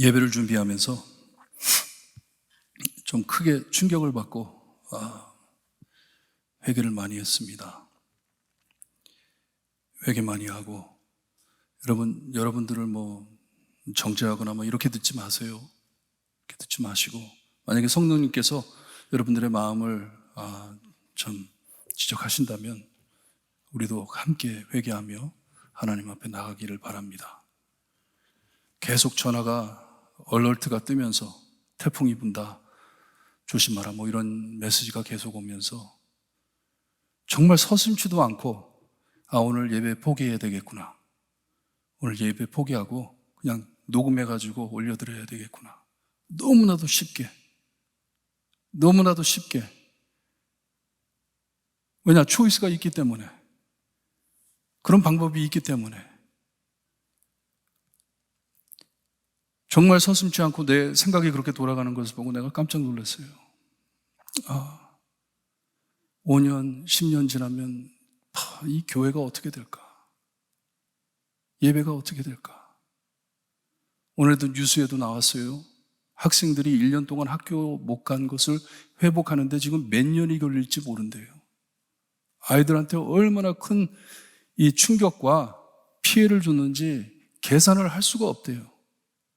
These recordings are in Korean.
예배를 준비하면서 좀 크게 충격을 받고 회개를 많이 했습니다. 회개 많이 하고, 여러분들을 정죄하거나 이렇게 듣지 마세요. 이렇게 듣지 마시고, 만약에 성령님께서 여러분들의 마음을 좀 지적하신다면 우리도 함께 회개하며 하나님 앞에 나가기를 바랍니다. 계속 전화가 얼얼트가 뜨면서 태풍이 분다, 조심하라 이런 메시지가 계속 오면서 정말 서슴지도 않고 오늘 예배 포기해야 되겠구나, 오늘 예배 포기하고 그냥 녹음해가지고 올려드려야 되겠구나, 너무나도 쉽게 왜냐, 초이스가 있기 때문에, 그런 방법이 있기 때문에 정말 서슴지 않고 내 생각이 그렇게 돌아가는 것을 보고 내가 깜짝 놀랐어요. 5년, 10년 지나면 이 교회가 어떻게 될까? 예배가 어떻게 될까? 오늘도 뉴스에도 나왔어요. 학생들이 1년 동안 학교 못 간 것을 회복하는데 지금 몇 년이 걸릴지 모른대요. 아이들한테 얼마나 큰 이 충격과 피해를 줬는지 계산을 할 수가 없대요.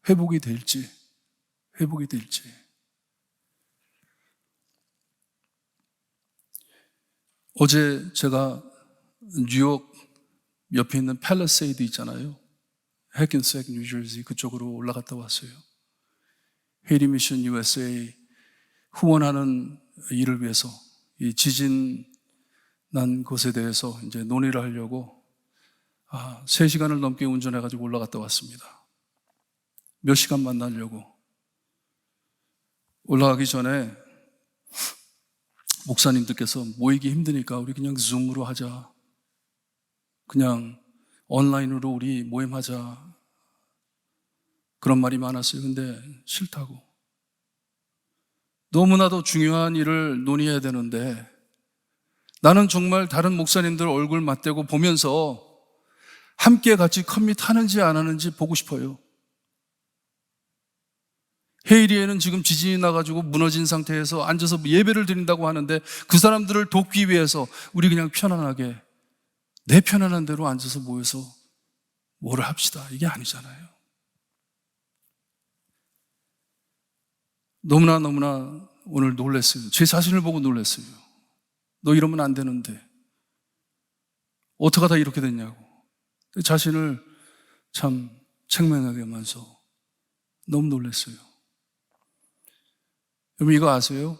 회복이 될지. 어제 제가 뉴욕 옆에 있는 팰리세이드 있잖아요. 해킨색, 뉴저지 그쪽으로 올라갔다 왔어요. 헤이리 미션 USA 후원하는 일을 위해서 이 지진 난 곳에 대해서 이제 논의를 하려고 3시간을 넘게 운전해가지고 올라갔다 왔습니다. 몇 시간 만나려고. 올라가기 전에 목사님들께서 모이기 힘드니까 우리 그냥 줌으로 하자, 그냥 온라인으로 우리 모임하자, 그런 말이 많았어요. 근데 싫다고. 너무나도 중요한 일을 논의해야 되는데 나는 정말 다른 목사님들 얼굴 맞대고 보면서 함께 같이 커밋하는지 안 하는지 보고 싶어요. 헤이리에는 지금 지진이 나가지고 무너진 상태에서 앉아서 예배를 드린다고 하는데 그 사람들을 돕기 위해서 우리 그냥 편안하게 내 편안한 대로 앉아서 모여서 뭐를 합시다, 이게 아니잖아요. 너무나 오늘 놀랐어요. 제 자신을 보고 놀랐어요. 너 이러면 안 되는데 어떡하다 이렇게 됐냐고. 자신을 참 책망하게 하면서 너무 놀랐어요. 여러분 이거 아세요?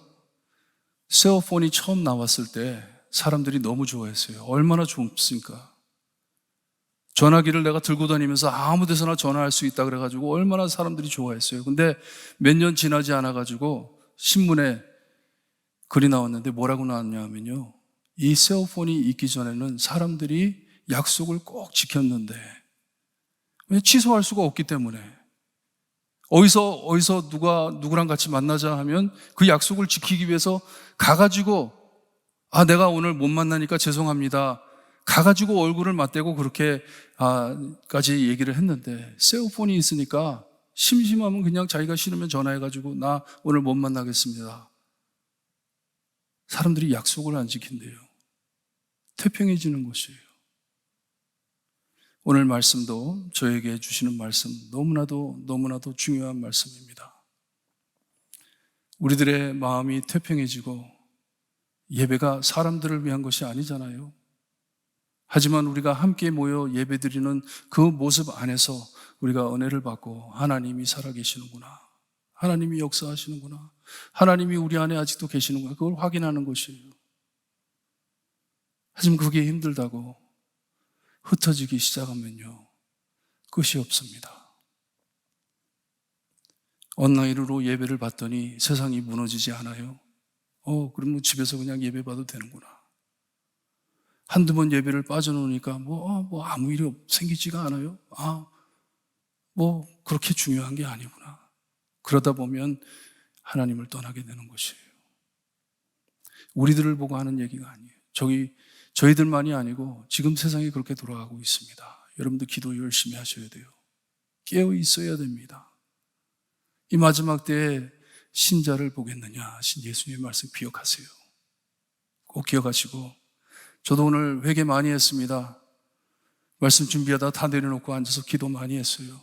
셀폰이 처음 나왔을 때 사람들이 너무 좋아했어요. 얼마나 좋습니까? 전화기를 내가 들고 다니면서 아무 데서나 전화할 수 있다 그래가지고 얼마나 사람들이 좋아했어요. 근데 몇 년 지나지 않아가지고 신문에 글이 나왔는데 뭐라고 나왔냐면요, 이 셀폰이 있기 전에는 사람들이 약속을 꼭 지켰는데 취소할 수가 없기 때문에 어디서 누구랑 같이 만나자 하면 그 약속을 지키기 위해서 가가지고 내가 오늘 못 만나니까 죄송합니다, 가가지고 얼굴을 맞대고 그렇게 까지 얘기를 했는데 셀폰이 있으니까 심심하면 그냥 자기가 싫으면 전화해가지고 나 오늘 못 만나겠습니다. 사람들이 약속을 안 지킨대요. 태평해지는 것이에요. 오늘 말씀도 저에게 주시는 말씀 너무나도 중요한 말씀입니다. 우리들의 마음이 태평해지고 예배가 사람들을 위한 것이 아니잖아요. 하지만 우리가 함께 모여 예배드리는 그 모습 안에서 우리가 은혜를 받고 하나님이 살아계시는구나, 하나님이 역사하시는구나, 하나님이 우리 안에 아직도 계시는구나, 그걸 확인하는 것이에요. 하지만 그게 힘들다고 흩어지기 시작하면요, 끝이 없습니다. 온라인으로 예배를 받더니 세상이 무너지지 않아요. 그러면 집에서 그냥 예배 봐도 되는구나. 한두 번 예배를 빠져놓으니까 아무 일이 생기지가 않아요. 그렇게 중요한 게 아니구나. 그러다 보면 하나님을 떠나게 되는 것이에요. 우리들을 보고 하는 얘기가 아니에요. 저희들만이 아니고 지금 세상이 그렇게 돌아가고 있습니다. 여러분도 기도 열심히 하셔야 돼요. 깨어 있어야 됩니다. 이 마지막 때에 신자를 보겠느냐 하신 예수님의 말씀 기억하세요. 꼭 기억하시고, 저도 오늘 회개 많이 했습니다. 말씀 준비하다 다 내려놓고 앉아서 기도 많이 했어요.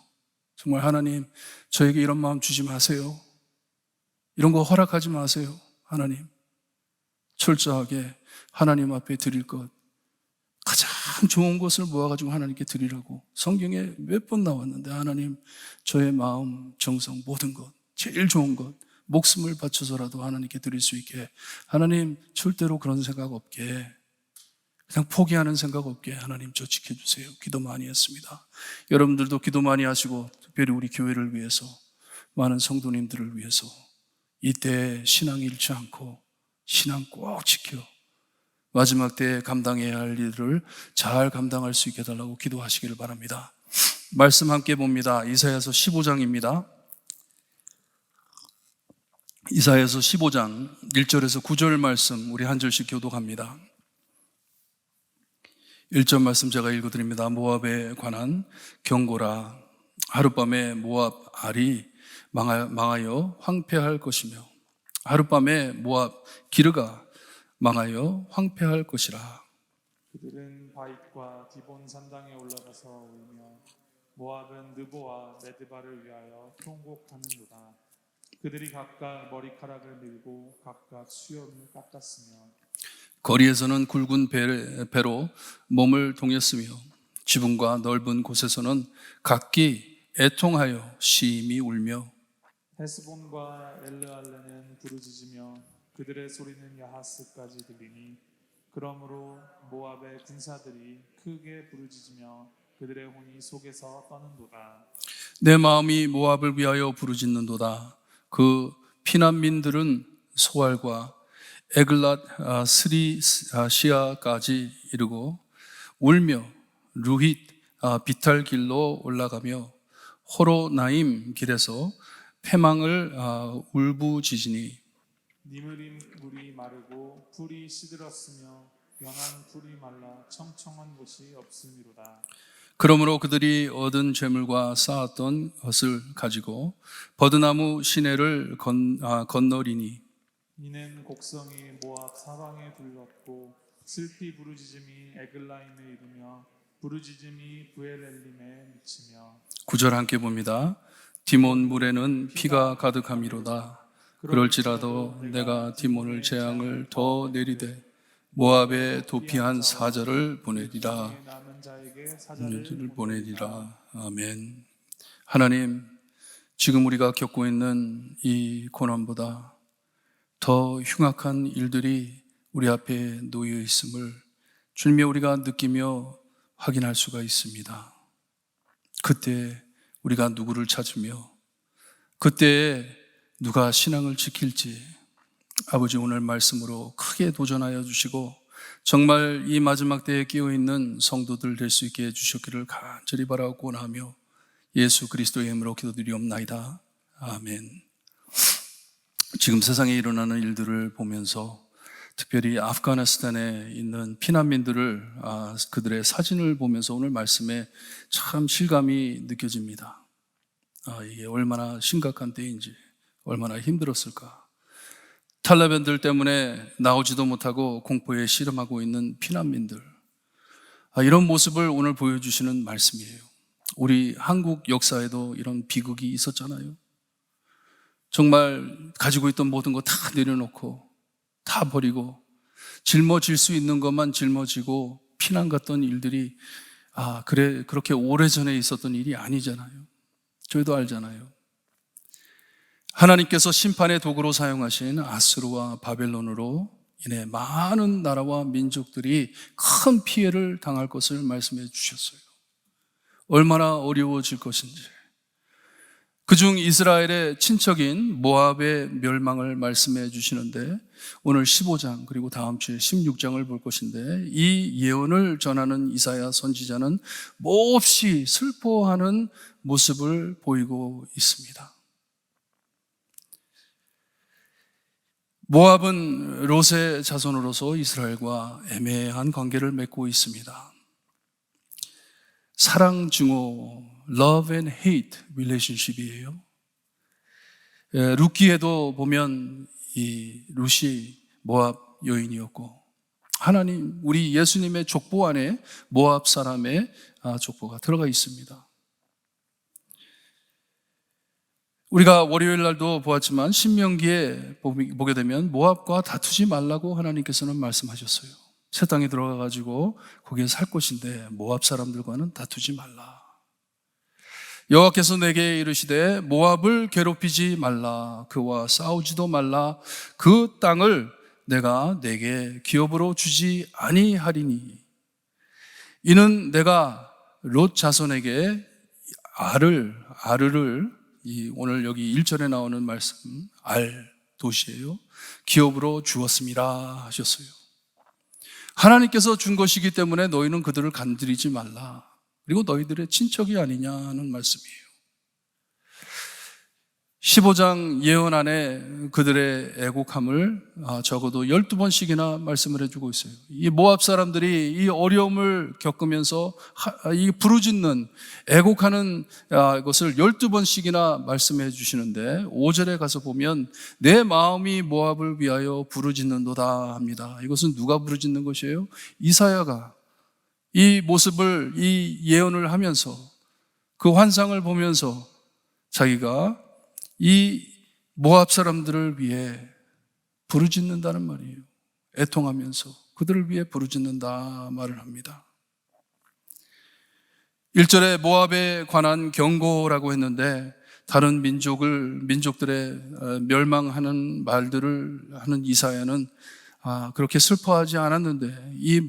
정말 하나님, 저에게 이런 마음 주지 마세요. 이런 거 허락하지 마세요. 하나님, 철저하게 하나님 앞에 드릴 것, 가장 좋은 것을 모아가지고 하나님께 드리라고 성경에 몇 번 나왔는데, 하나님, 저의 마음, 정성, 모든 것, 제일 좋은 것, 목숨을 바쳐서라도 하나님께 드릴 수 있게, 하나님, 절대로 그런 생각 없게, 그냥 포기하는 생각 없게 하나님 저 지켜주세요. 기도 많이 했습니다. 여러분들도 기도 많이 하시고, 특별히 우리 교회를 위해서, 많은 성도님들을 위해서 이때 신앙 잃지 않고 신앙 꼭 지켜 마지막 때에 감당해야 할 일을 잘 감당할 수 있게 해달라고 기도하시기를 바랍니다. 말씀 함께 봅니다. 이사야서 15장입니다. 이사야서 15장 1절에서 9절 말씀 우리 한 절씩 교독합니다. 1절 말씀 제가 읽어드립니다. 모압에 관한 경고라. 하룻밤에 모압 알이 망하여 황폐할 것이며 하룻밤에 모압 기르가 망하여 황폐할 것이라. 그들은 바윗과 디본 산당에 올라가서 울며 모압은 느보와 메드바를 위하여 통곡하는도다. 그들이 각각 머리카락을 밀고 각각 수염을 깎았으며 거리에서는 굵은 배로 몸을 동였으며 지붕과 넓은 곳에서는 각기 애통하여 심히 울며 헤스본과 엘르알레는 부르짖으며 그들의 소리는 야하스까지 들리니 그러므로 모압의 군사들이 크게 부르짖으며 그들의 혼이 속에서 떠는도다. 내 마음이 모압을 위하여 부르짖는도다. 그 피난민들은 소알과 에글랏 스리시아까지 이르고 울며 루힛 비탈 길로 올라가며 호로나임 길에서 패망을 울부짖으니 니므림 물이 마르고 풀이 시들었으며 연한 풀이 말라 청청한 곳이 없음이로다. 그러므로 그들이 얻은 재물과 쌓았던 것을 가지고 버드나무 시내를 건너리니 이는 곡성이 모압 사방에 둘렀고 슬피 부르짖음이 에글라임에 이르며 부르짖음이 부엘엘림에 미치며 9절 함께 봅니다. 디몬 물에는 피가 가득함이로다. 그럴지라도 내가 디몬을 재앙을 더 내리되 모압에 도피한 사자를 보내리라. 남은 자에게 사자를 보내리라. 아멘. 하나님, 지금 우리가 겪고 있는 이 고난보다 더 흉악한 일들이 우리 앞에 놓여 있음을 주님의 우리가 느끼며 확인할 수가 있습니다. 그때 우리가 누구를 찾으며 그때에 누가 신앙을 지킬지 아버지 오늘 말씀으로 크게 도전하여 주시고 정말 이 마지막 때에 끼어있는 성도들 될 수 있게 해주셨기를 간절히 바라고 원하며 예수 그리스도의 이름으로 기도드리옵나이다. 아멘. 지금 세상에 일어나는 일들을 보면서 특별히 아프가니스탄에 있는 피난민들을 그들의 사진을 보면서 오늘 말씀에 참 실감이 느껴집니다. 이게 얼마나 심각한 때인지 얼마나 힘들었을까. 탈레반들 때문에 나오지도 못하고 공포에 씨름하고 있는 피난민들, 이런 모습을 오늘 보여주시는 말씀이에요. 우리 한국 역사에도 이런 비극이 있었잖아요. 정말 가지고 있던 모든 거 다 내려놓고 다 버리고 짊어질 수 있는 것만 짊어지고 피난 갔던 일들이 그렇게 오래전에 있었던 일이 아니잖아요. 저희도 알잖아요. 하나님께서 심판의 도구로 사용하신 아수르와 바벨론으로 인해 많은 나라와 민족들이 큰 피해를 당할 것을 말씀해 주셨어요. 얼마나 어려워질 것인지. 그중 이스라엘의 친척인 모압의 멸망을 말씀해 주시는데 오늘 15장 그리고 다음 주에 16장을 볼 것인데 이 예언을 전하는 이사야 선지자는 몹시 슬퍼하는 모습을 보이고 있습니다. 모압은 롯의 자손으로서 이스라엘과 애매한 관계를 맺고 있습니다. 사랑 증오, love and hate relationship이에요. 룻기에도 보면 이 룻이 모압 여인이었고, 하나님, 우리 예수님의 족보 안에 모압 사람의 족보가 들어가 있습니다. 우리가 월요일 날도 보았지만 신명기에 보게 되면 모압과 다투지 말라고 하나님께서는 말씀하셨어요. 새 땅에 들어가 가지고 거기에 살 곳인데 모압 사람들과는 다투지 말라. 여호와께서 내게 이르시되 모압을 괴롭히지 말라. 그와 싸우지도 말라. 그 땅을 내가 내게 기업으로 주지 아니하리니 이는 내가 롯 자손에게 아르를 오늘 여기 1절에 나오는 말씀 도시예요. 기업으로 주었습니다 하셨어요. 하나님께서 준 것이기 때문에 너희는 그들을 간들이지 말라. 그리고 너희들의 친척이 아니냐는 말씀이에요. 15장 예언 안에 그들의 애곡함을 적어도 12번씩이나 말씀을 해주고 있어요. 이 모압 사람들이 이 어려움을 겪으면서 이 부르짖는 애곡하는 것을 12번씩이나 말씀해 주시는데 5절에 가서 보면 내 마음이 모압을 위하여 부르짖는도다 합니다. 이것은 누가 부르짖는 것이에요? 이사야가 이 모습을, 이 예언을 하면서 그 환상을 보면서 자기가 이 모압 사람들을 위해 부르짖는다는 말이에요. 애통하면서 그들을 위해 부르짖는다 말을 합니다. 1절에 모압에 관한 경고라고 했는데 다른 민족들의 멸망하는 말들을 하는 이사야는 그렇게 슬퍼하지 않았는데 이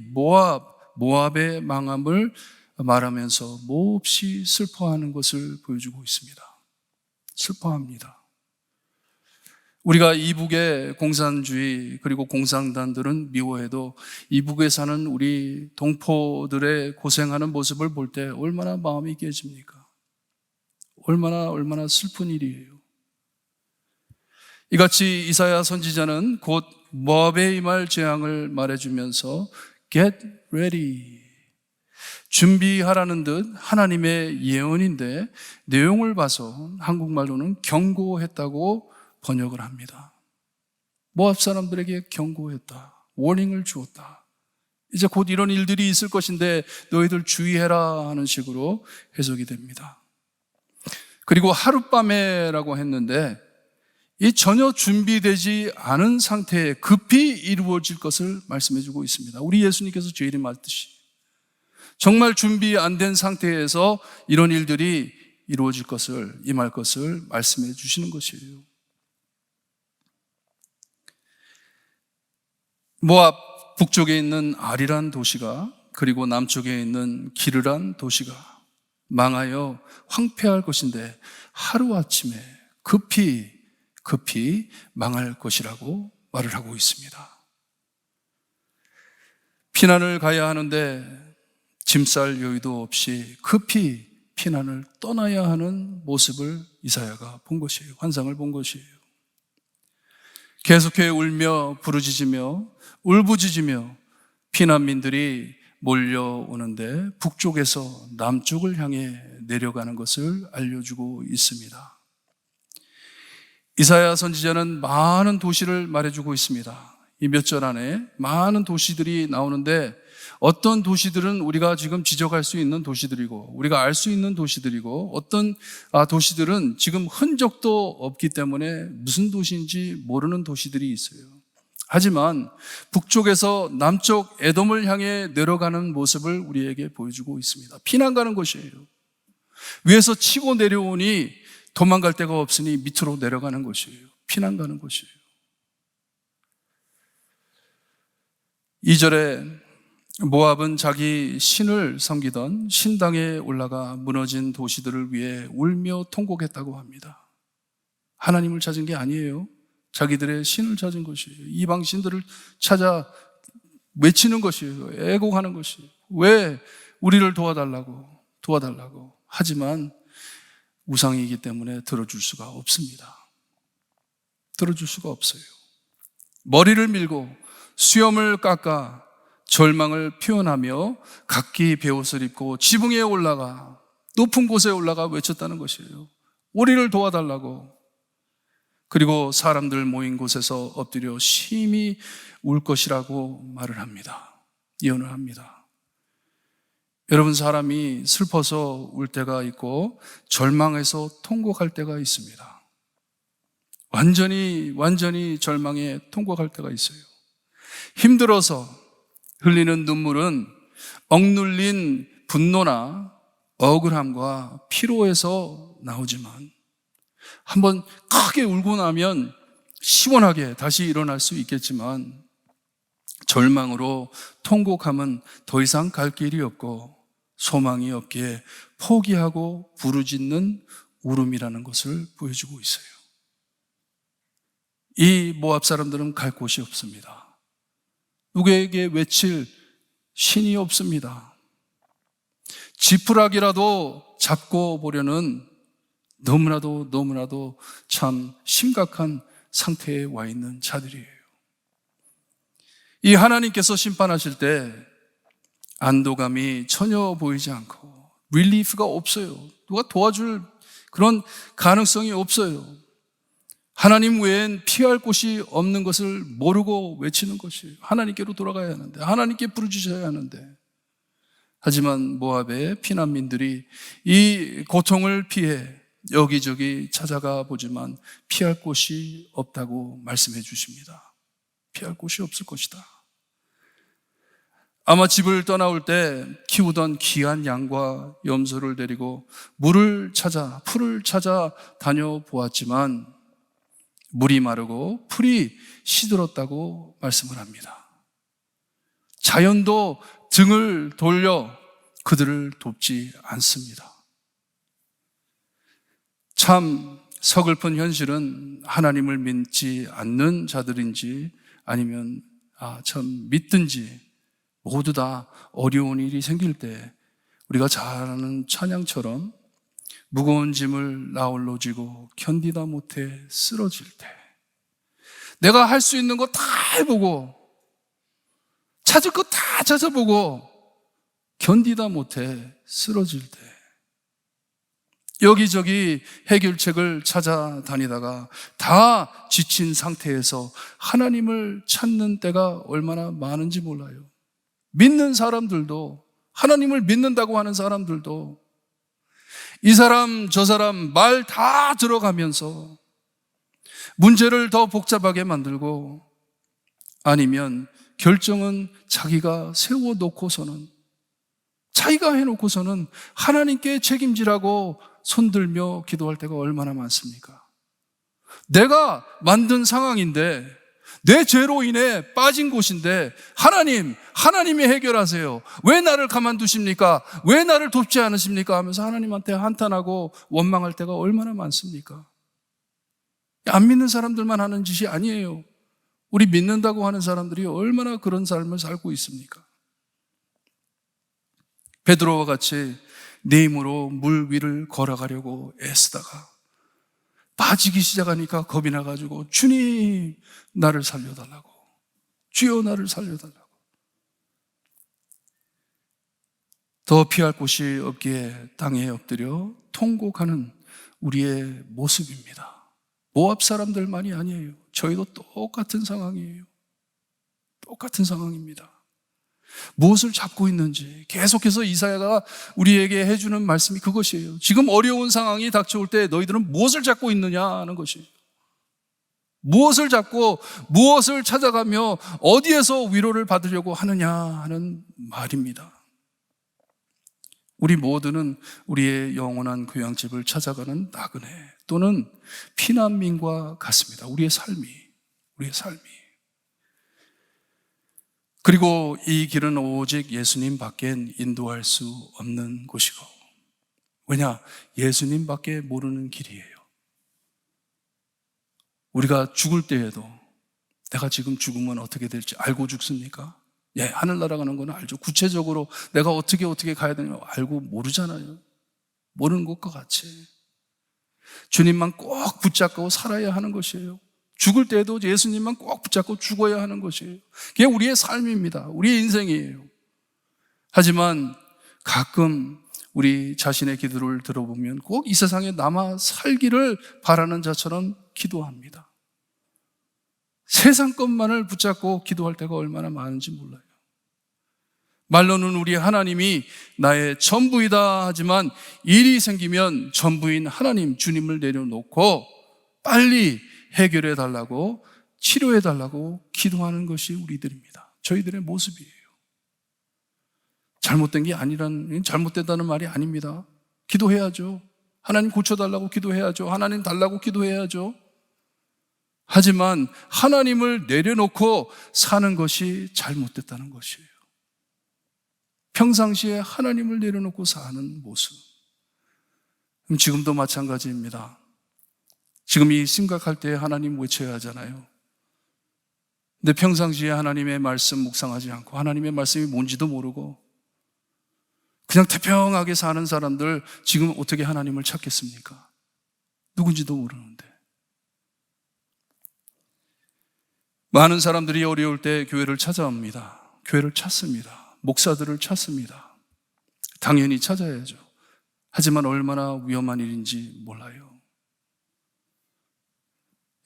모압의 망함을 말하면서 몹시 슬퍼하는 것을 보여주고 있습니다. 슬퍼합니다. 우리가 이북의 공산주의 그리고 공산당들은 미워해도 이북에 사는 우리 동포들의 고생하는 모습을 볼 때 얼마나 마음이 깨집니까? 얼마나 슬픈 일이에요. 이같이 이사야 선지자는 곧 모압에 임할 재앙을 말해주면서 Get ready, 준비하라는 듯 하나님의 예언인데 내용을 봐서 한국말로는 경고했다고 번역을 합니다. 모압 사람들에게 경고했다. 워닝을 주었다. 이제 곧 이런 일들이 있을 것인데 너희들 주의해라 하는 식으로 해석이 됩니다. 그리고 하룻밤에라고 했는데 이 전혀 준비되지 않은 상태에 급히 이루어질 것을 말씀해주고 있습니다. 우리 예수님께서 재림하듯이 정말 준비 안 된 상태에서 이런 일들이 이루어질 것을, 임할 것을 말씀해 주시는 것이에요. 모압 북쪽에 있는 아리란 도시가 그리고 남쪽에 있는 기르란 도시가 망하여 황폐할 것인데 하루아침에 급히 망할 것이라고 말을 하고 있습니다. 피난을 가야 하는데 짐 쌀 여유도 없이 급히 피난을 떠나야 하는 모습을 이사야가 본 것이에요. 환상을 본 것이에요. 계속해 울며 부르짖으며 울부짖으며 피난민들이 몰려오는데 북쪽에서 남쪽을 향해 내려가는 것을 알려주고 있습니다. 이사야 선지자는 많은 도시를 말해주고 있습니다. 이 몇 절 안에 많은 도시들이 나오는데 어떤 도시들은 우리가 지금 지적할 수 있는 도시들이고 우리가 알 수 있는 도시들이고 어떤 도시들은 지금 흔적도 없기 때문에 무슨 도시인지 모르는 도시들이 있어요. 하지만 북쪽에서 남쪽 에돔을 향해 내려가는 모습을 우리에게 보여주고 있습니다. 피난 가는 것이에요. 위에서 치고 내려오니 도망갈 데가 없으니 밑으로 내려가는 것이에요. 피난 가는 것이에요. 2절에 모압은 자기 신을 섬기던 신당에 올라가 무너진 도시들을 위해 울며 통곡했다고 합니다. 하나님을 찾은 게 아니에요. 자기들의 신을 찾은 것이에요. 이방 신들을 찾아 외치는 것이에요. 애곡하는 것이에요. 왜 우리를 도와달라고. 하지만 우상이기 때문에 들어줄 수가 없습니다. 들어줄 수가 없어요. 머리를 밀고 수염을 깎아 절망을 표현하며 각기 베옷을 입고 지붕에 올라가 높은 곳에 올라가 외쳤다는 것이에요. 우리를 도와달라고. 그리고 사람들 모인 곳에서 엎드려 심히 울 것이라고 말을 합니다. 예언을 합니다. 여러분, 사람이 슬퍼서 울 때가 있고 절망해서 통곡할 때가 있습니다. 완전히 절망에 통곡할 때가 있어요. 힘들어서 흘리는 눈물은 억눌린 분노나 억울함과 피로에서 나오지만 한번 크게 울고 나면 시원하게 다시 일어날 수 있겠지만 절망으로 통곡하면 더 이상 갈 길이 없고 소망이 없기에 포기하고 부르짖는 울음이라는 것을 보여주고 있어요. 이 모압 사람들은 갈 곳이 없습니다. 누구에게 외칠 신이 없습니다. 지푸라기라도 잡고 보려는 너무나도 참 심각한 상태에 와 있는 자들이에요. 이 하나님께서 심판하실 때 안도감이 전혀 보이지 않고 릴리프가 없어요. 누가 도와줄 그런 가능성이 없어요. 하나님 외엔 피할 곳이 없는 것을 모르고 외치는 것이에요. 하나님께로 돌아가야 하는데, 하나님께 부르짖어야 하는데, 하지만 모압의 피난민들이 이 고통을 피해 여기저기 찾아가 보지만 피할 곳이 없다고 말씀해 주십니다. 피할 곳이 없을 것이다. 아마 집을 떠나올 때 키우던 귀한 양과 염소를 데리고 풀을 찾아 다녀보았지만 물이 마르고 풀이 시들었다고 말씀을 합니다. 자연도 등을 돌려 그들을 돕지 않습니다. 참 서글픈 현실은 하나님을 믿지 않는 자들인지 아니면 참 믿든지 모두 다 어려운 일이 생길 때 우리가 잘 아는 찬양처럼 무거운 짐을 나홀로 지고 견디다 못해 쓰러질 때, 내가 할 수 있는 거 다 해보고 찾을 거 다 찾아보고 견디다 못해 쓰러질 때, 여기저기 해결책을 찾아다니다가 다 지친 상태에서 하나님을 찾는 때가 얼마나 많은지 몰라요. 믿는 사람들도, 하나님을 믿는다고 하는 사람들도 이 사람 저 사람 말 다 들어가면서 문제를 더 복잡하게 만들고, 아니면 결정은 자기가 세워놓고서는, 자기가 해놓고서는 하나님께 책임지라고 손들며 기도할 때가 얼마나 많습니까? 내가 만든 상황인데, 내 죄로 인해 빠진 곳인데 하나님이 해결하세요. 왜 나를 가만두십니까? 왜 나를 돕지 않으십니까? 하면서 하나님한테 한탄하고 원망할 때가 얼마나 많습니까? 안 믿는 사람들만 하는 짓이 아니에요. 우리 믿는다고 하는 사람들이 얼마나 그런 삶을 살고 있습니까? 베드로와 같이 내 힘으로 물 위를 걸어가려고 애쓰다가 빠지기 시작하니까 겁이 나가지고 주님 나를 살려달라고, 주여 나를 살려달라고. 더 피할 곳이 없기에 땅에 엎드려 통곡하는 우리의 모습입니다. 모압 사람들만이 아니에요. 저희도 똑같은 상황이에요. 똑같은 상황입니다. 무엇을 잡고 있는지 계속해서 이사야가 우리에게 해주는 말씀이 그것이에요. 지금 어려운 상황이 닥쳐올 때 너희들은 무엇을 잡고 있느냐 하는 것이에요. 무엇을 잡고 무엇을 찾아가며 어디에서 위로를 받으려고 하느냐 하는 말입니다. 우리 모두는 우리의 영원한 교양집을 찾아가는 나그네 또는 피난민과 같습니다. 우리의 삶이. 그리고 이 길은 오직 예수님 밖엔 인도할 수 없는 곳이고, 왜냐? 예수님 밖에 모르는 길이에요. 우리가 죽을 때에도 내가 지금 죽으면 어떻게 될지 알고 죽습니까? 예, 하늘나라 가는 건 알죠. 구체적으로 내가 어떻게 가야 되는 거 알고 모르잖아요. 모르는 것과 같이 주님만 꼭 붙잡고 살아야 하는 것이에요. 죽을 때도 예수님만 꼭 붙잡고 죽어야 하는 것이에요. 그게 우리의 삶입니다. 우리의 인생이에요. 하지만 가끔 우리 자신의 기도를 들어보면 꼭 이 세상에 남아 살기를 바라는 자처럼 기도합니다. 세상 것만을 붙잡고 기도할 때가 얼마나 많은지 몰라요. 말로는 우리 하나님이 나의 전부이다 하지만 일이 생기면 전부인 하나님, 주님을 내려놓고 빨리 해결해 달라고, 치료해 달라고 기도하는 것이 우리들입니다. 저희들의 모습이에요. 잘못된 게 잘못됐다는 말이 아닙니다. 기도해야죠. 하나님 고쳐달라고 기도해야죠. 하나님 달라고 기도해야죠. 하지만 하나님을 내려놓고 사는 것이 잘못됐다는 것이에요. 평상시에 하나님을 내려놓고 사는 모습. 지금도 마찬가지입니다. 지금 이 심각할 때 하나님 외쳐야 하잖아요. 근데 평상시에 하나님의 말씀 묵상하지 않고 하나님의 말씀이 뭔지도 모르고 그냥 태평하게 사는 사람들 지금 어떻게 하나님을 찾겠습니까? 누군지도 모르는데. 많은 사람들이 어려울 때 교회를 찾아옵니다. 교회를 찾습니다. 목사들을 찾습니다. 당연히 찾아야죠. 하지만 얼마나 위험한 일인지 몰라요.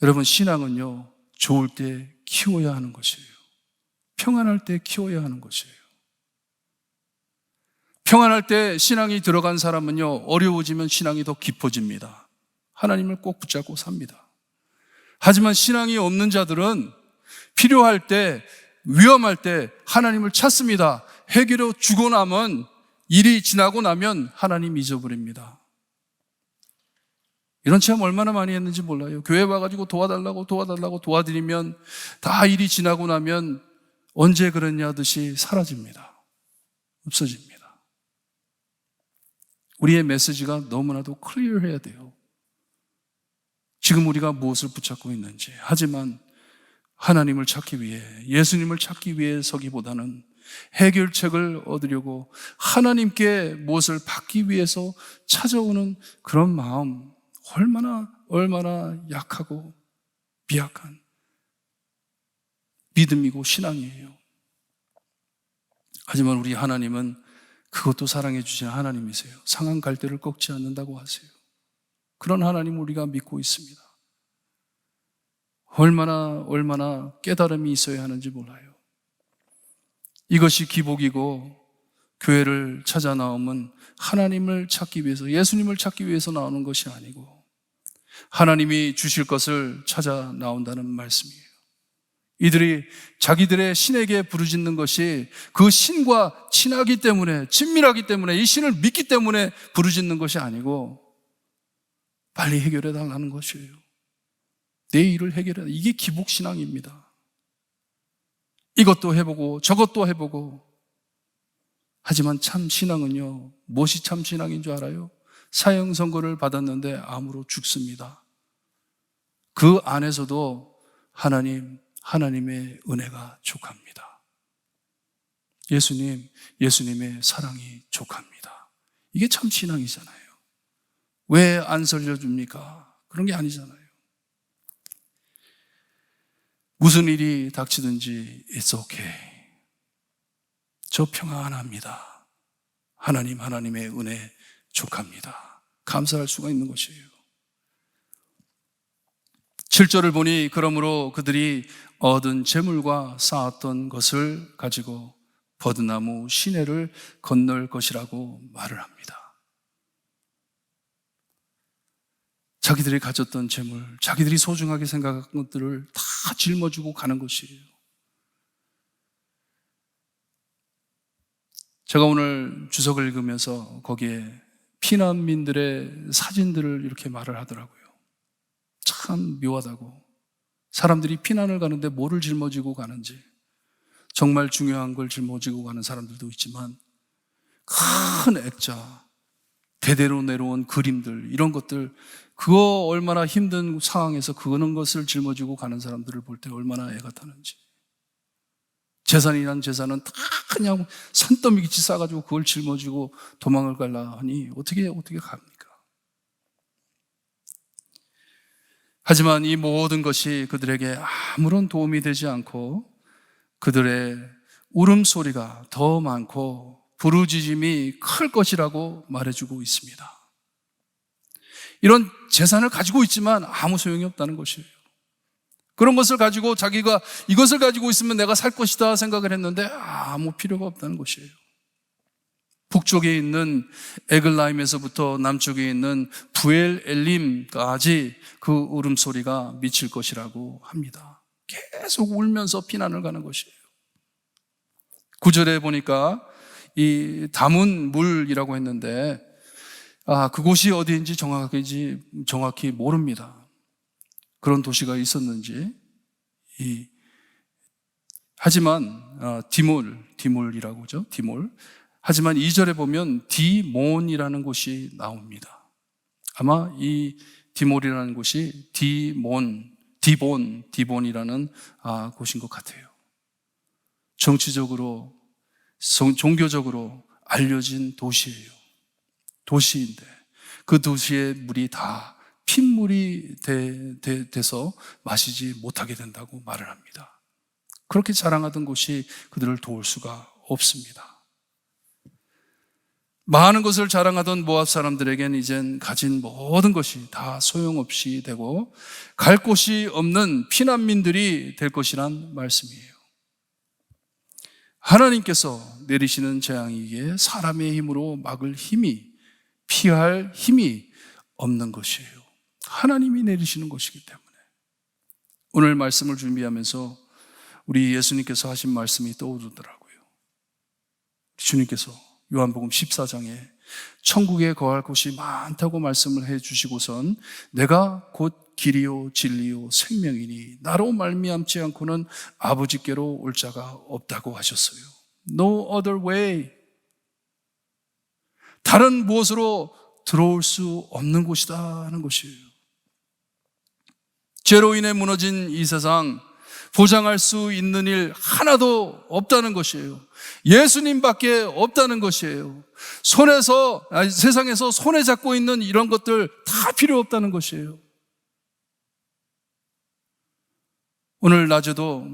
여러분, 신앙은요, 좋을 때 키워야 하는 것이에요. 평안할 때 키워야 하는 것이에요. 평안할 때 신앙이 들어간 사람은요, 어려워지면 신앙이 더 깊어집니다. 하나님을 꼭 붙잡고 삽니다. 하지만 신앙이 없는 자들은 필요할 때, 위험할 때 하나님을 찾습니다. 해결해 주고 나면, 일이 지나고 나면 하나님 잊어버립니다. 이런 체험 얼마나 많이 했는지 몰라요. 교회 와가지고 도와달라고 도와드리면 다 일이 지나고 나면 언제 그랬냐 듯이 사라집니다. 없어집니다. 우리의 메시지가 너무나도 클리어해야 돼요. 지금 우리가 무엇을 붙잡고 있는지. 하지만 하나님을 찾기 위해, 예수님을 찾기 위해 서기보다는 해결책을 얻으려고 하나님께 무엇을 받기 위해서 찾아오는 그런 마음, 얼마나 약하고 미약한 믿음이고 신앙이에요. 하지만 우리 하나님은 그것도 사랑해 주시는 하나님이세요. 상한 갈대를 꺾지 않는다고 하세요. 그런 하나님 우리가 믿고 있습니다. 얼마나 깨달음이 있어야 하는지 몰라요. 이것이 기복이고 교회를 찾아 나오면 하나님을 찾기 위해서, 예수님을 찾기 위해서 나오는 것이 아니고 하나님이 주실 것을 찾아 나온다는 말씀이에요. 이들이 자기들의 신에게 부르짖는 것이 그 신과 친하기 때문에, 친밀하기 때문에, 이 신을 믿기 때문에 부르짖는 것이 아니고 빨리 해결해 달라는 것이에요. 내 일을 해결해. 이게 기복신앙입니다. 이것도 해보고 저것도 해보고. 하지만 참 신앙은요, 무엇이 참 신앙인 줄 알아요? 사형 선고를 받았는데 암으로 죽습니다. 그 안에서도 하나님의 은혜가 족합니다. 예수님의 사랑이 족합니다. 이게 참 신앙이잖아요. 왜 안 살려줍니까? 그런 게 아니잖아요. 무슨 일이 닥치든지 it's okay. 저 평안합니다. 하나님의 은혜 족합니다. 감사할 수가 있는 것이에요. 7절을 보니 그러므로 그들이 얻은 재물과 쌓았던 것을 가지고 버드나무 시내를 건널 것이라고 말을 합니다. 자기들이 가졌던 재물, 자기들이 소중하게 생각한 것들을 다 짊어지고 가는 것이에요. 제가 오늘 주석을 읽으면서 거기에 피난민들의 사진들을 이렇게 말을 하더라고요. 참 묘하다고. 사람들이 피난을 가는데 뭐를 짊어지고 가는지, 정말 중요한 걸 짊어지고 가는 사람들도 있지만 큰 액자, 대대로 내려온 그림들, 이런 것들, 그거 얼마나 힘든 상황에서 그런 것을 짊어지고 가는 사람들을 볼 때 얼마나 애가 타는지. 재산이란 재산은 다 그냥 산더미같이 싸가지고 그걸 짊어지고 도망을 가려 하니 어떻게 갑니까? 하지만 이 모든 것이 그들에게 아무런 도움이 되지 않고 그들의 울음소리가 더 많고 부르짖음이 클 것이라고 말해주고 있습니다. 이런 재산을 가지고 있지만 아무 소용이 없다는 것이에요. 그런 것을 가지고 자기가 이것을 가지고 있으면 내가 살 것이다 생각을 했는데 아무 필요가 없다는 것이에요. 북쪽에 있는 에글라임에서부터 남쪽에 있는 부엘 엘림까지 그 울음소리가 미칠 것이라고 합니다. 계속 울면서 피난을 가는 것이에요. 9절에 보니까 이 담은 물이라고 했는데 그곳이 어디인지 정확히 모릅니다. 그런 도시가 있었는지. 하지만 디몰이라고 하죠. 디몰. 하지만 2절에 보면 디몬이라는 곳이 나옵니다. 아마 이 디몰이라는 곳이 디본이라는 곳인 것 같아요. 정치적으로, 종교적으로 알려진 도시예요. 도시인데 그 도시의 물이 다 핏물이 돼서 마시지 못하게 된다고 말을 합니다. 그렇게 자랑하던 곳이 그들을 도울 수가 없습니다. 많은 것을 자랑하던 모압 사람들에게는 이젠 가진 모든 것이 다 소용없이 되고 갈 곳이 없는 피난민들이 될 것이란 말씀이에요. 하나님께서 내리시는 재앙이기에 사람의 힘으로 피할 힘이 없는 것이에요. 하나님이 내리시는 것이기 때문에. 오늘 말씀을 준비하면서 우리 예수님께서 하신 말씀이 떠오르더라고요. 주님께서 요한복음 14장에 천국에 거할 곳이 많다고 말씀을 해 주시고선 내가 곧 길이요 진리요 생명이니 나로 말미암지 않고는 아버지께로 올 자가 없다고 하셨어요. No other way. 다른 무엇으로 들어올 수 없는 곳이다 하는 것이에요. 죄로 인해 무너진 이 세상 보장할 수 있는 일 하나도 없다는 것이에요. 예수님밖에 없다는 것이에요. 세상에서 손에 잡고 있는 이런 것들 다 필요 없다는 것이에요. 오늘 낮에도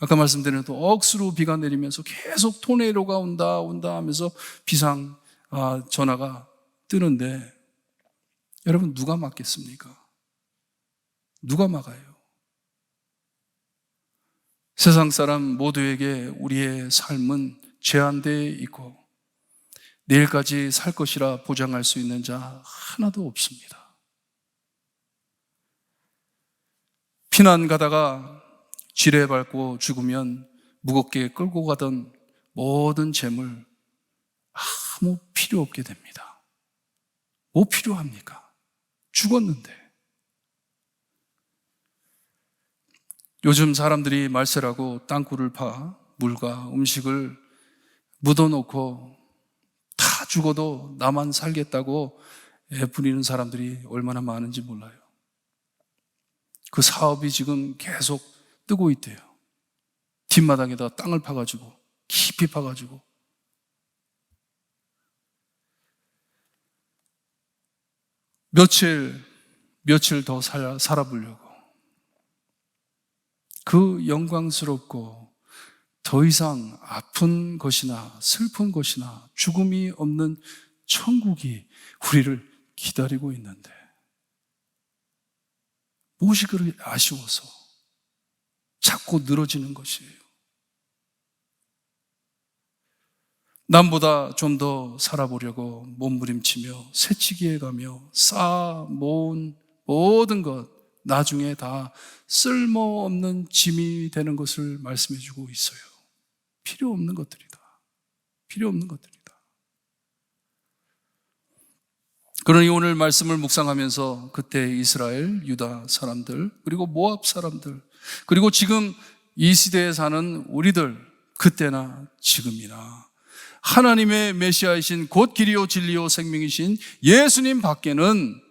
아까 말씀드린 또 억수로 비가 내리면서 계속 토네이도가 온다 하면서 비상 전화가 뜨는데 여러분 누가 막겠습니까? 누가 막아요? 세상 사람 모두에게 우리의 삶은 제한되어 있고 내일까지 살 것이라 보장할 수 있는 자 하나도 없습니다. 피난 가다가 지뢰 밟고 죽으면 무겁게 끌고 가던 모든 재물 아무 필요 없게 됩니다. 뭐 필요합니까? 죽었는데. 요즘 사람들이 말세라고 땅굴을 파 물과 음식을 묻어놓고 다 죽어도 나만 살겠다고 애부리는 사람들이 얼마나 많은지 몰라요. 그 사업이 지금 계속 뜨고 있대요. 뒷마당에다 땅을 파가지고 깊이 파가지고 며칠 더 살아보려고 그 영광스럽고 더 이상 아픈 것이나 슬픈 것이나 죽음이 없는 천국이 우리를 기다리고 있는데 무엇이 그렇게 아쉬워서 자꾸 늘어지는 것이에요. 남보다 좀 더 살아보려고 몸부림치며 새치기에 가며 쌓아모은 모든 것 나중에 다 쓸모없는 짐이 되는 것을 말씀해 주고 있어요. 필요 없는 것들이다. 필요 없는 것들이다. 그러니 오늘 말씀을 묵상하면서 그때 이스라엘, 유다 사람들, 그리고 모압 사람들, 그리고 지금 이 시대에 사는 우리들, 그때나 지금이나 하나님의 메시아이신 곧 길이요 진리요 생명이신 예수님 밖에는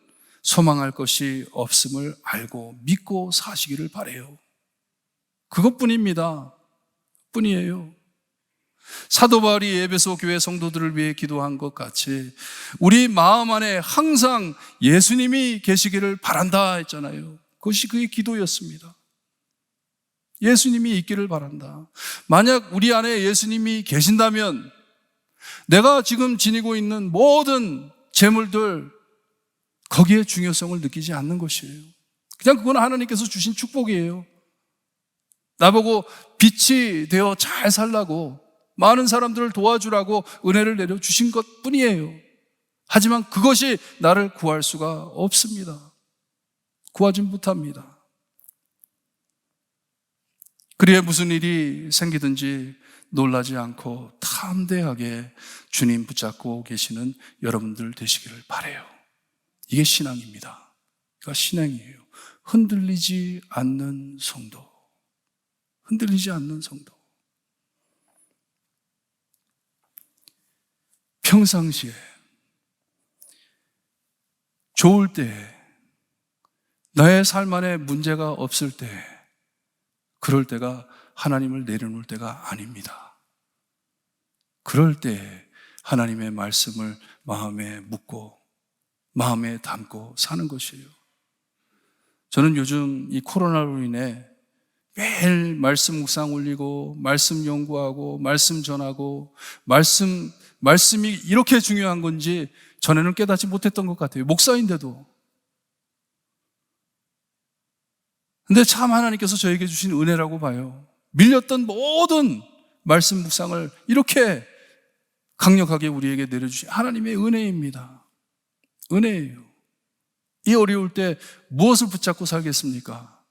소망할 것이 없음을 알고 믿고 사시기를 바라요. 그것뿐입니다. 뿐이에요. 사도 바울이 에베소 교회 성도들을 위해 기도한 것 같이 우리 마음 안에 항상 예수님이 계시기를 바란다 했잖아요. 그것이 그의 기도였습니다. 예수님이 있기를 바란다. 만약 우리 안에 예수님이 계신다면 내가 지금 지니고 있는 모든 재물들 거기에 중요성을 느끼지 않는 것이에요. 그냥 그건 하나님께서 주신 축복이에요. 나보고 빛이 되어 잘 살라고, 많은 사람들을 도와주라고 은혜를 내려주신 것 뿐이에요. 하지만 그것이 나를 구할 수가 없습니다. 구하지 못합니다. 그리에 무슨 일이 생기든지 놀라지 않고 담대하게 주님 붙잡고 계시는 여러분들 되시기를 바라요. 이게 신앙입니다. 이거 신앙이에요. 흔들리지 않는 성도. 흔들리지 않는 성도. 평상시에 좋을 때, 나의 삶 안에 문제가 없을 때, 그럴 때가 하나님을 내려놓을 때가 아닙니다. 그럴 때 하나님의 말씀을 마음에 묻고 마음에 담고 사는 것이에요. 저는 요즘 이 코로나로 인해 매일 말씀 묵상 올리고 말씀 연구하고 말씀 전하고 말씀이 이렇게 중요한 건지 전에는 깨닫지 못했던 것 같아요. 목사인데도. 근데 참 하나님께서 저에게 주신 은혜라고 봐요. 밀렸던 모든 말씀 묵상을 이렇게 강력하게 우리에게 내려주신 하나님의 은혜입니다. 은혜예요. 이 어려울 때 무엇을 붙잡고 살겠습니까?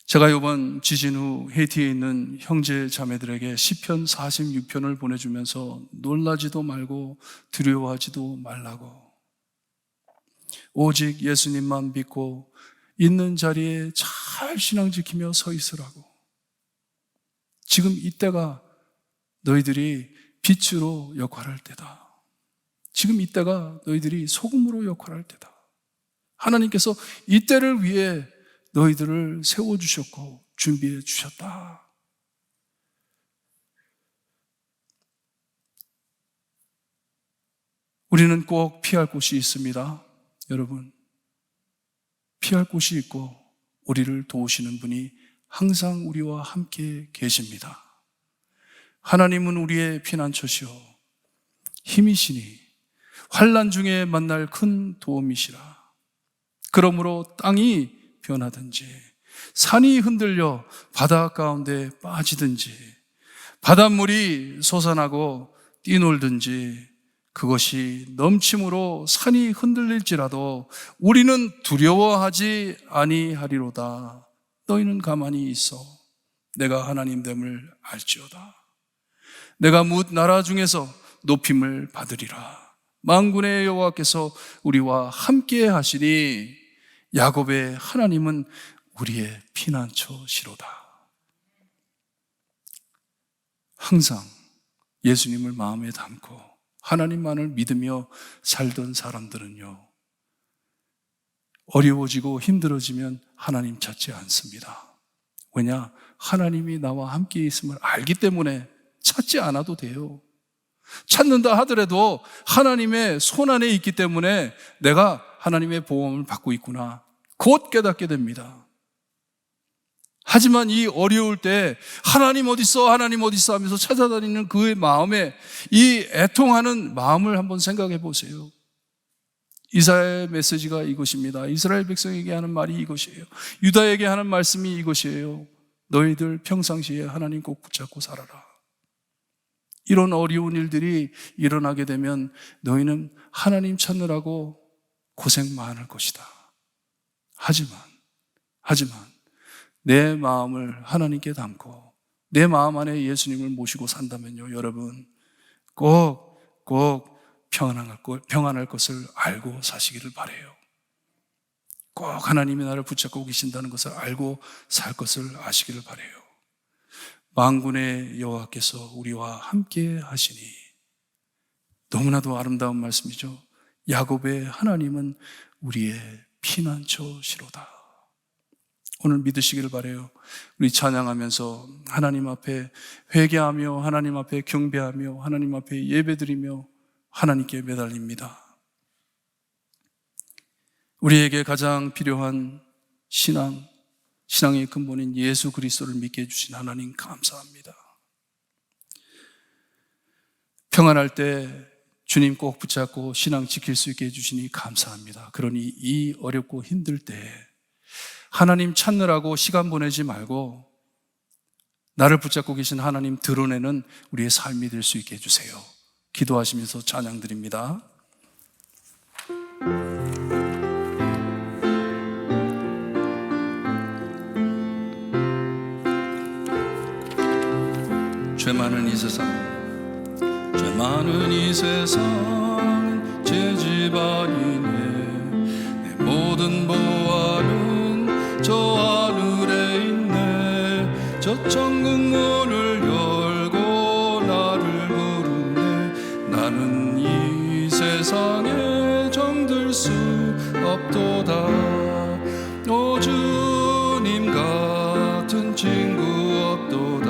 제가 이번 지진 후 헤이티에 있는 형제 자매들에게 시편 46편을 보내주면서 놀라지도 말고 두려워하지도 말라고, 오직 예수님만 믿고 있는 자리에 잘 신앙 지키며 서 있으라고. 지금 이때가 너희들이 빛으로 역할할 때다. 지금 이때가 너희들이 소금으로 역할할 때다. 하나님께서 이때를 위해 너희들을 세워주셨고 준비해 주셨다. 우리는 꼭 피할 곳이 있습니다. 여러분, 피할 곳이 있고 우리를 도우시는 분이 항상 우리와 함께 계십니다. 하나님은 우리의 피난처시오 힘이시니 환난 중에 만날 큰 도움이시라. 그러므로 땅이 변하든지 산이 흔들려 바다 가운데 빠지든지 바닷물이 솟아나고 뛰놀든지 그것이 넘침으로 산이 흔들릴지라도 우리는 두려워하지 아니하리로다. 너희는 가만히 있어 내가 하나님됨을 알지어다. 내가 뭇 나라 중에서 높임을 받으리라. 만군의 여호와께서 우리와 함께 하시니 야곱의 하나님은 우리의 피난처시로다. 항상 예수님을 마음에 담고 하나님만을 믿으며 살던 사람들은요, 어려워지고 힘들어지면 하나님 찾지 않습니다. 왜냐? 하나님이 나와 함께 있음을 알기 때문에 찾지 않아도 돼요. 찾는다 하더라도 하나님의 손안에 있기 때문에 내가 하나님의 보호함을 받고 있구나, 곧 깨닫게 됩니다. 하지만 이 어려울 때 하나님 어딨어 하나님 어딨어 하면서 찾아다니는 그의 마음에 이 애통하는 마음을 한번 생각해 보세요. 이사야의 메시지가 이것입니다. 이스라엘 백성에게 하는 말이 이것이에요. 유다에게 하는 말씀이 이것이에요. 너희들 평상시에 하나님 꼭 붙잡고 살아라. 이런 어려운 일들이 일어나게 되면 너희는 하나님 찾느라고 고생 많을 것이다. 하지만 내 마음을 하나님께 담고 내 마음 안에 예수님을 모시고 산다면요, 여러분 꼭 평안할 것을 알고 사시기를 바라요. 꼭 하나님이 나를 붙잡고 계신다는 것을 알고 살 것을 아시기를 바라요. 만군의 여호와께서 우리와 함께 하시니, 너무나도 아름다운 말씀이죠. 야곱의 하나님은 우리의 피난처시로다. 오늘 믿으시기를 바라요. 우리 찬양하면서 하나님 앞에 회개하며 하나님 앞에 경배하며 하나님 앞에 예배드리며 하나님께 매달립니다. 우리에게 가장 필요한 신앙의 근본인 예수 그리스도를 믿게 해주신 하나님 감사합니다. 평안할 때 주님 꼭 붙잡고 신앙 지킬 수 있게 해주시니 감사합니다. 그러니 이 어렵고 힘들 때 하나님 찾느라고 시간 보내지 말고 나를 붙잡고 계신 하나님 드러내는 우리의 삶이 될 수 있게 해주세요. 기도하시면서 찬양 드립니다. 죄 많은 이 세상, 죄 많은 이 세상 제 집안이네. 내 모든 보화는 저 하늘에 있네. 저 천국 문을 열고 나를 부르네. 나는 이 세상에 정들 수 없도다. 오 주님 같은 친구 없도다.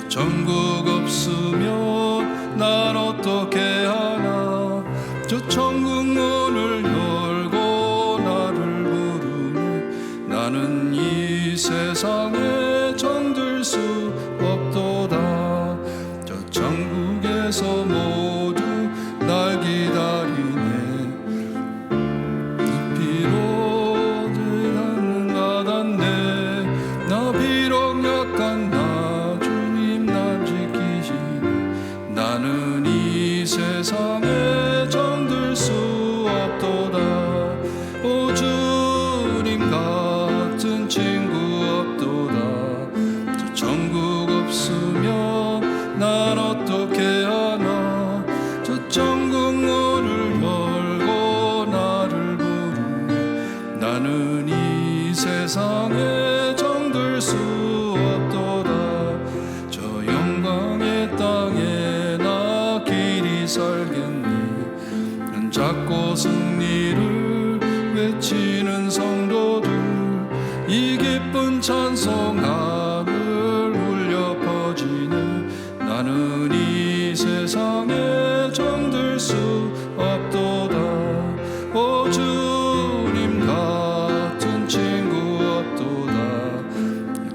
천국 없으면 난 어떻게 하나. 저 천국 문을 열고 나를 부르네. 나는 이 세상에 정들 수 없도다. 저 천국에서 모두 날 기다리네. 이 피로 나는 받았네. 나 비록 약한 나는 이 세상에 정들 수 없도다. 오 주님 같은 친구 없도다. 저 천국 없으면 난 어떻게 하나. 저 천국 문을 열고 나를 부르네. 나는 이 세상에 정들 수 없도다. 저 영광의 땅에 살겠네. 난 작고 승리를 외치는 성도들, 이 기쁜 찬송 하늘 울려 퍼지네. 나는 이 세상에 정들 수 없도다. 오 주님 같은 친구 없도다.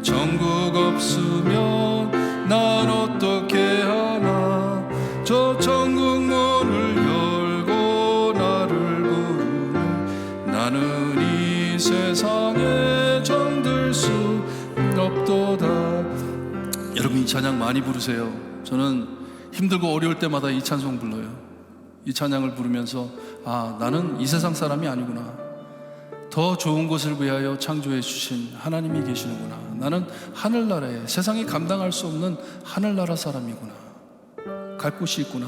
천국 없으면 난 어떻게 하나. 저 천국 문을 열고 나를 부르네. 나는 이 세상에 정들 수 없도다. 여러분 이 찬양 많이 부르세요. 저는 힘들고 어려울 때마다 이 찬송 불러요. 이 찬양을 부르면서 아, 나는 이 세상 사람이 아니구나. 더 좋은 것을 위하여 창조해 주신 하나님이 계시는구나. 나는 하늘나라에, 세상이 감당할 수 없는 하늘나라 사람이구나. 갈 곳이 있구나.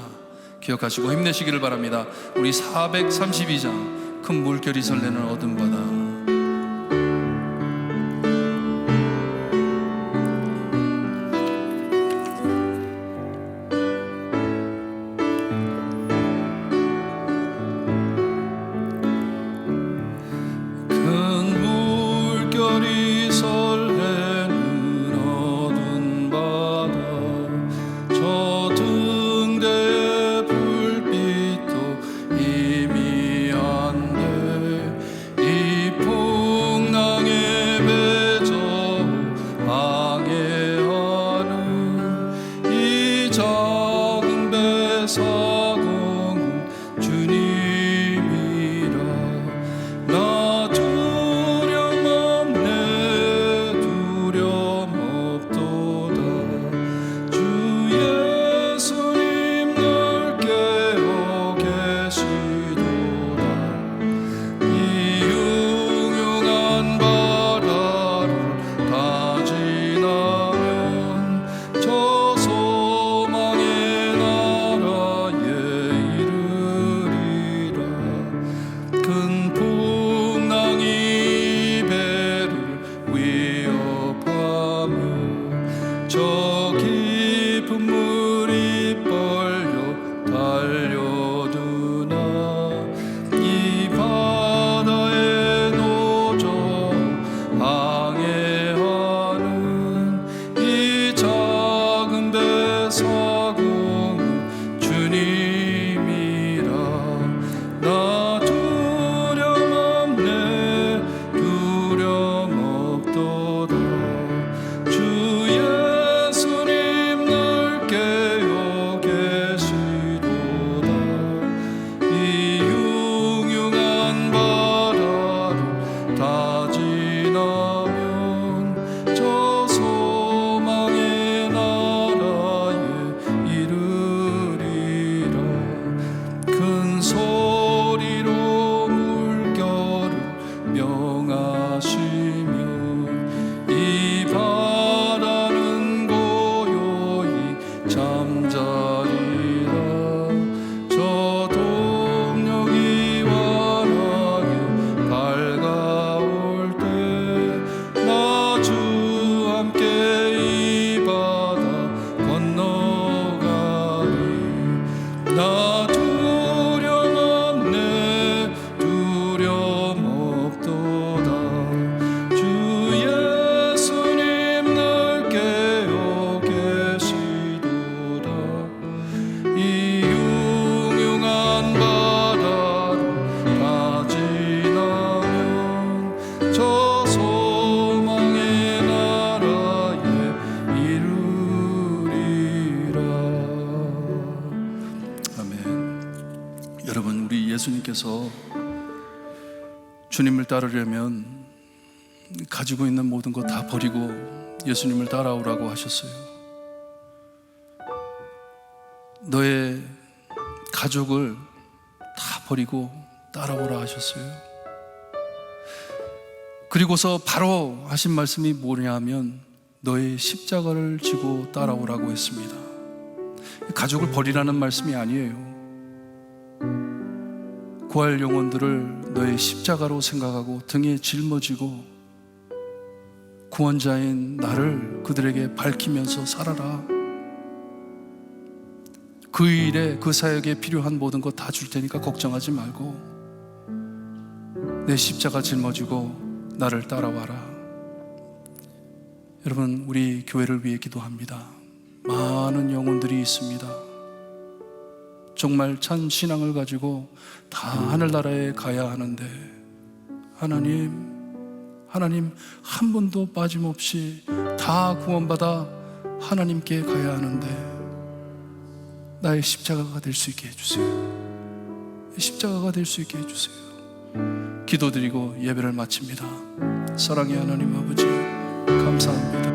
기억하시고 힘내시기를 바랍니다. 우리 432장 큰 물결이 설레는 어둠 바다. 예수님께서 주님을 따르려면 가지고 있는 모든 것 다 버리고 예수님을 따라오라고 하셨어요. 너의 가족을 다 버리고 따라오라 하셨어요. 그리고서 바로 하신 말씀이 뭐냐 하면 너의 십자가를 지고 따라오라고 했습니다. 가족을 버리라는 말씀이 아니에요. 구할 영혼들을 너의 십자가로 생각하고 등에 짊어지고 구원자인 나를 그들에게 밝히면서 살아라. 그 일에 그 사역에 필요한 모든 것 다 줄 테니까 걱정하지 말고 내 십자가 짊어지고 나를 따라와라. 여러분, 우리 교회를 위해 기도합니다. 많은 영혼들이 있습니다. 정말 참 신앙을 가지고 다 하늘나라에 가야 하는데 하나님 한 분도 빠짐없이 다 구원받아 하나님께 가야 하는데 나의 십자가가 될 수 있게 해주세요. 십자가가 될 수 있게 해주세요. 기도드리고 예배를 마칩니다. 사랑의 하나님 아버지, 감사합니다.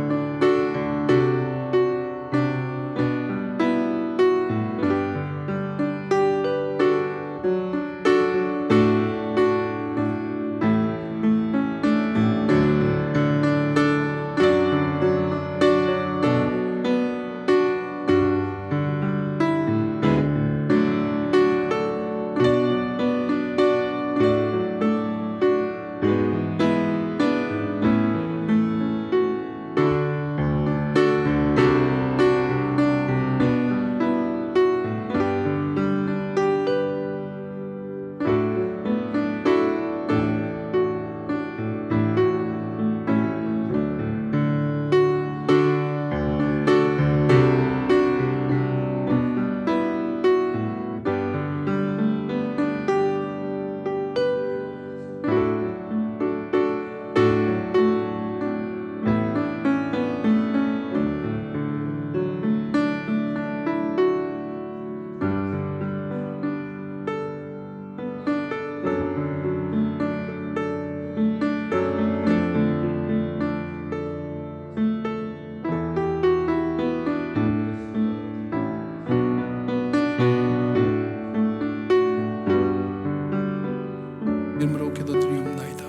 이름으로 기도드리옵나이다.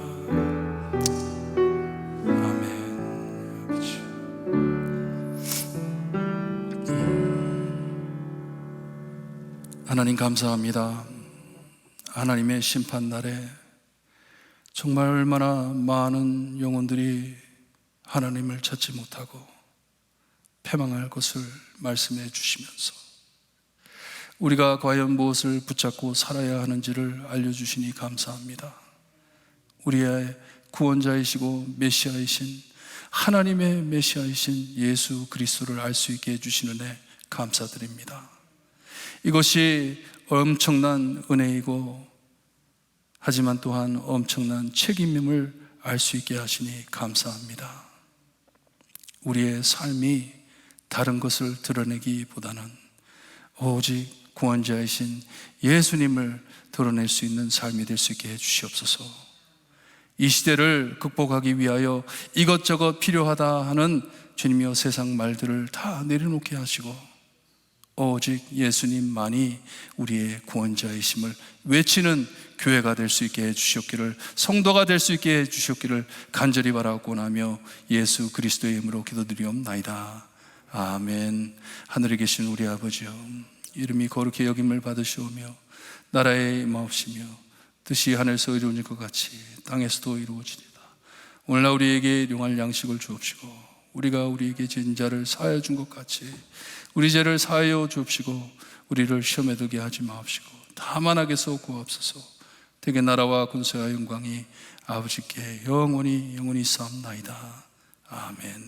아멘. 아버지. 하나님 감사합니다. 하나님의 심판날에 정말 얼마나 많은 영혼들이 하나님을 찾지 못하고 패망할 것을 말씀해 주시면서 우리가 과연 무엇을 붙잡고 살아야 하는지를 알려주시니 감사합니다. 우리의 구원자이시고 메시아이신 하나님의 메시아이신 예수 그리스도를 알 수 있게 해주시는 애 감사드립니다. 이것이 엄청난 은혜이고 하지만 또한 엄청난 책임임을 알 수 있게 하시니 감사합니다. 우리의 삶이 다른 것을 드러내기보다는 오직 구원자이신 예수님을 드러낼 수 있는 삶이 될 수 있게 해주시옵소서. 이 시대를 극복하기 위하여 이것저것 필요하다 하는 주님이여 세상 말들을 다 내려놓게 하시고 오직 예수님만이 우리의 구원자이심을 외치는 교회가 될 수 있게 해주시옵기를, 성도가 될 수 있게 해주시옵기를 간절히 바라고 나며 예수 그리스도의 이름으로 기도드리옵나이다. 아멘. 하늘에 계신 우리 아버지여, 이름이 거룩히 여김을 받으시오며 나라의 임하옵시며 뜻이 하늘에서 이루어진 것 같이 땅에서도 이루어지리다. 오늘날 우리에게 일용할 양식을 주옵시고 우리가 우리에게 지은 자를 사하여 준 것 같이 우리 죄를 사하여 주옵시고 우리를 시험에 들게 하지 마옵시고 다만 악에서 구하옵소서. 되게 나라와 군사와 영광이 아버지께 영원히 영원히 싸움나이다. 아멘.